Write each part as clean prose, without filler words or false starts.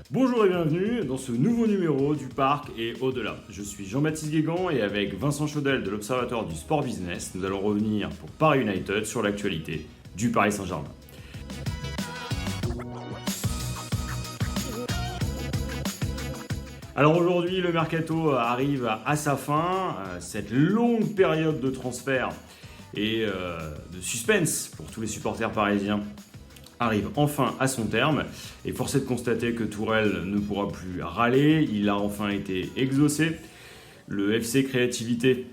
Bonjour et bienvenue dans ce nouveau numéro du Parc et au-delà. Je suis Jean-Baptiste Guégan et avec Vincent Chaudel de l'Observatoire du Sport Business, nous allons revenir pour Paris United sur l'actualité du Paris Saint-Germain. Alors aujourd'hui, le mercato arrive à sa fin. Cette longue période de transfert et de suspense pour tous les supporters parisiens arrive enfin à son terme. Et force est de constater que Tourelle ne pourra plus râler. Il a enfin été exaucé. Le FC Créativité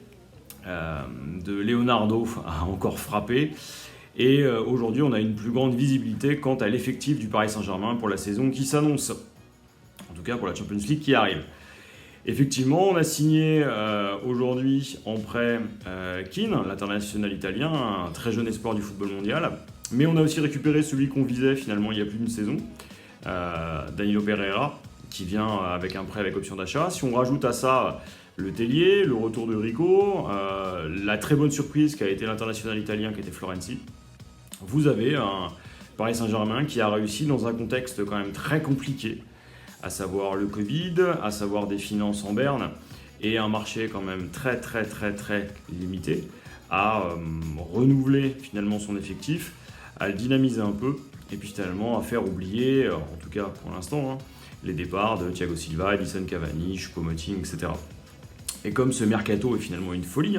de Leonardo a encore frappé. Et aujourd'hui, on a une plus grande visibilité quant à l'effectif du Paris Saint-Germain pour la saison qui s'annonce. En tout cas pour la Champions League qui arrive. Effectivement, on a signé aujourd'hui en prêt Keane, l'international italien, un très jeune espoir du football mondial. Mais on a aussi récupéré celui qu'on visait finalement il y a plus d'une saison, Danilo Pereira, qui vient avec un prêt avec option d'achat. Si on rajoute à ça le Tellier, le retour de Rico, la très bonne surprise qu'a été l'international italien qui était Florenzi, vous avez un Paris Saint-Germain qui a réussi dans un contexte quand même très compliqué, à savoir le Covid, à savoir des finances en berne et un marché quand même très limité, à renouveler finalement son effectif, à le dynamiser un peu et puis finalement à faire oublier, en tout cas pour l'instant, les départs de Thiago Silva, Edinson Cavani, Choupo-Moting, etc. Et comme ce mercato est finalement une folie,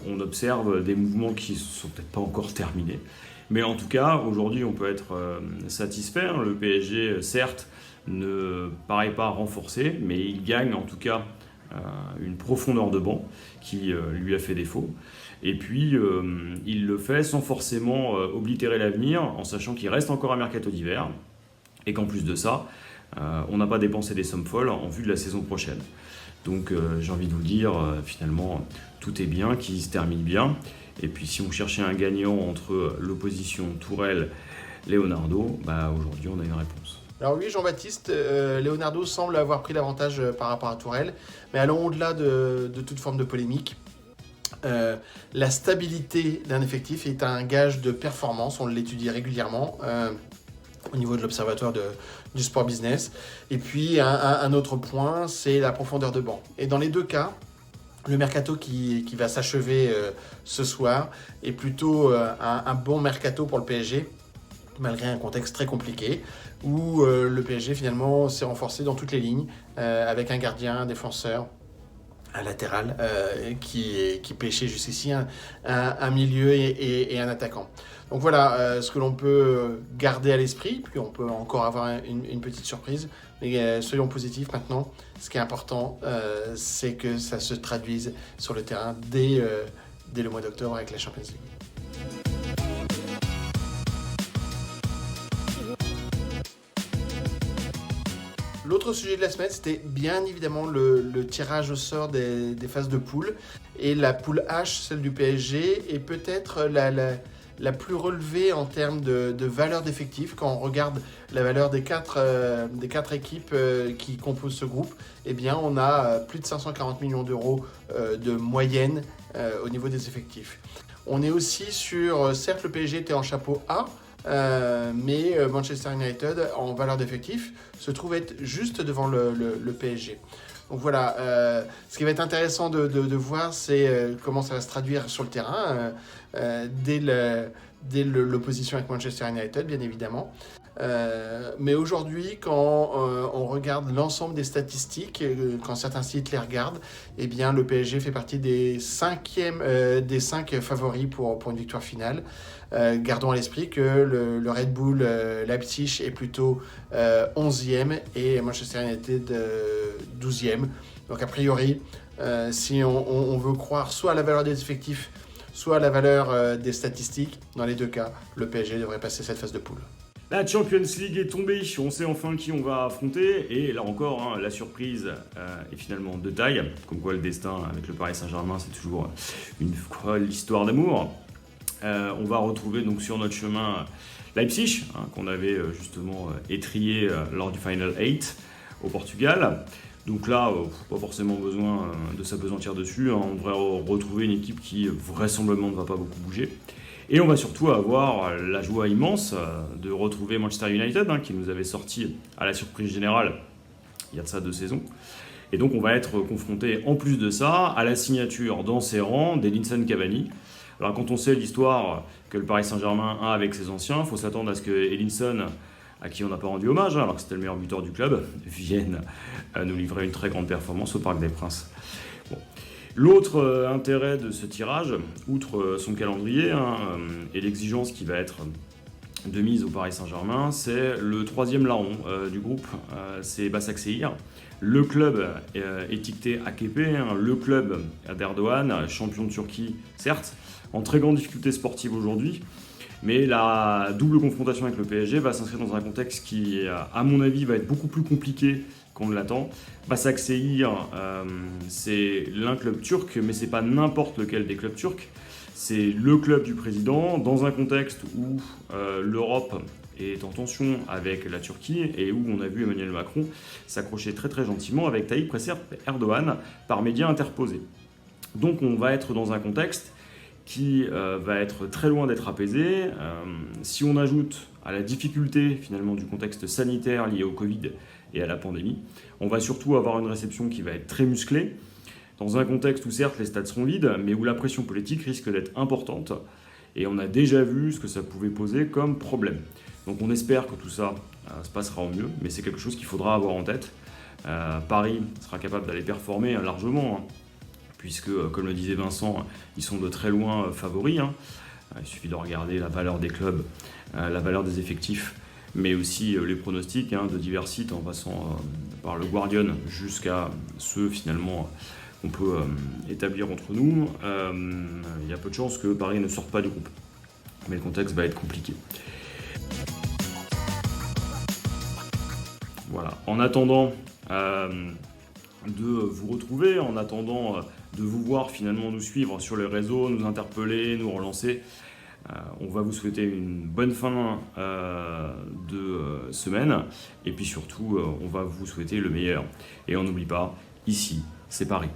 on observe des mouvements qui ne sont peut-être pas encore terminés. Mais en tout cas, aujourd'hui, on peut être satisfait. Le PSG, certes, ne paraît pas renforcé, mais il gagne en tout cas une profondeur de banc qui lui a fait défaut. Et puis, il le fait sans forcément oblitérer l'avenir, en sachant qu'il reste encore un mercato d'hiver, et qu'en plus de ça, on n'a pas dépensé des sommes folles en vue de la saison prochaine. Donc, j'ai envie de vous le dire, finalement, tout est bien, qui se termine bien. Et puis, si on cherchait un gagnant entre l'opposition Tourelle-Leonardo, aujourd'hui, on a une réponse. Alors oui, Jean-Baptiste, Leonardo semble avoir pris l'avantage par rapport à Tourelle, mais allons au-delà de toute forme de polémique. La stabilité d'un effectif est un gage de performance, on l'étudie régulièrement au niveau de l'Observatoire du Sport Business. Et puis un autre point, c'est la profondeur de banc. Et dans les deux cas, le mercato qui va s'achever ce soir est plutôt un bon mercato pour le PSG, malgré un contexte très compliqué, où le PSG finalement s'est renforcé dans toutes les lignes, avec un gardien, un défenseur, un latéral qui pêchait jusqu'ici, un milieu et un attaquant. Donc voilà ce que l'on peut garder à l'esprit, puis on peut encore avoir une petite surprise, mais soyons positifs maintenant. Ce qui est important, c'est que ça se traduise sur le terrain dès le mois d'octobre avec la Champions League. L'autre sujet de la semaine, c'était bien évidemment le tirage au sort des phases de poule. Et la poule H, celle du PSG, est peut-être la plus relevée en termes de valeur d'effectif. Quand on regarde la valeur des quatre équipes qui composent ce groupe, eh bien, on a plus de 540 millions d'euros de moyenne au niveau des effectifs. On est aussi sur, certes le PSG était en chapeau A, mais Manchester United, en valeur d'effectif, se trouve être juste devant le PSG. Donc voilà, ce qui va être intéressant de voir, c'est comment ça va se traduire sur le terrain, dès l'opposition avec Manchester United, bien évidemment. Mais aujourd'hui, quand on regarde l'ensemble des statistiques, quand certains sites les regardent, eh bien, le PSG fait partie des 5 favoris pour une victoire finale. Gardons à l'esprit que le Red Bull Leipzig est plutôt 11e et Manchester United 12e. Donc a priori, si on veut croire soit à la valeur des effectifs, soit à la valeur des statistiques, dans les deux cas, le PSG devrait passer cette phase de poule. La Champions League est tombée, on sait enfin qui on va affronter, et là encore, la surprise est finalement de taille, comme quoi le destin avec le Paris Saint-Germain, c'est toujours une folle histoire d'amour. On va retrouver donc sur notre chemin Leipzig, qu'on avait justement étrillé lors du Final 8 au Portugal. Donc là, pas forcément besoin de s'apesantir dessus, hein. On devrait retrouver une équipe qui vraisemblablement ne va pas beaucoup bouger. Et on va surtout avoir la joie immense de retrouver Manchester United, hein, qui nous avait sorti à la surprise générale il y a de ça 2 saisons. Et donc on va être confronté en plus de ça à la signature dans ses rangs d'Edinson Cavani. Alors quand on sait l'histoire que le Paris Saint-Germain a avec ses anciens, il faut s'attendre à ce que Edinson, à qui on n'a pas rendu hommage, hein, alors que c'était le meilleur buteur du club, vienne nous livrer une très grande performance au Parc des Princes. Bon. L'autre intérêt de ce tirage, outre son calendrier et l'exigence qui va être de mise au Paris Saint-Germain, c'est le 3e larron du groupe, c'est Başakşehir. Le club étiqueté AKP, le club d'Erdogan, champion de Turquie, certes, en très grande difficulté sportive aujourd'hui, mais la double confrontation avec le PSG va s'inscrire dans un contexte qui, à mon avis, va être beaucoup plus compliqué qu'on ne l'attend. Başakşehir, c'est l'un club turc, mais c'est pas n'importe lequel des clubs turcs. C'est le club du président, dans un contexte où l'Europe est en tension avec la Turquie et où on a vu Emmanuel Macron s'accrocher très très gentiment avec Tayyip Recep Erdogan par médias interposés. Donc on va être dans un contexte qui va être très loin d'être apaisé. Si on ajoute à la difficulté finalement du contexte sanitaire lié au Covid et à la pandémie, on va surtout avoir une réception qui va être très musclée, dans un contexte où certes les stades seront vides, mais où la pression politique risque d'être importante. Et on a déjà vu ce que ça pouvait poser comme problème. Donc on espère que tout ça se passera au mieux, mais c'est quelque chose qu'il faudra avoir en tête. Paris sera capable d'aller performer largement, puisque, comme le disait Vincent, ils sont de très loin favoris. Il suffit de regarder la valeur des clubs, la valeur des effectifs, mais aussi les pronostics de divers sites, en passant par le Guardian jusqu'à ceux finalement qu'on peut établir entre nous. Il y a peu de chances que Paris ne sorte pas du groupe, mais le contexte va être compliqué. Voilà. En attendant de vous retrouver, en attendant de vous voir finalement nous suivre sur les réseaux, nous interpeller, nous relancer, on va vous souhaiter une bonne fin de semaine et puis surtout on va vous souhaiter le meilleur. Et on n'oublie pas, ici c'est Paris.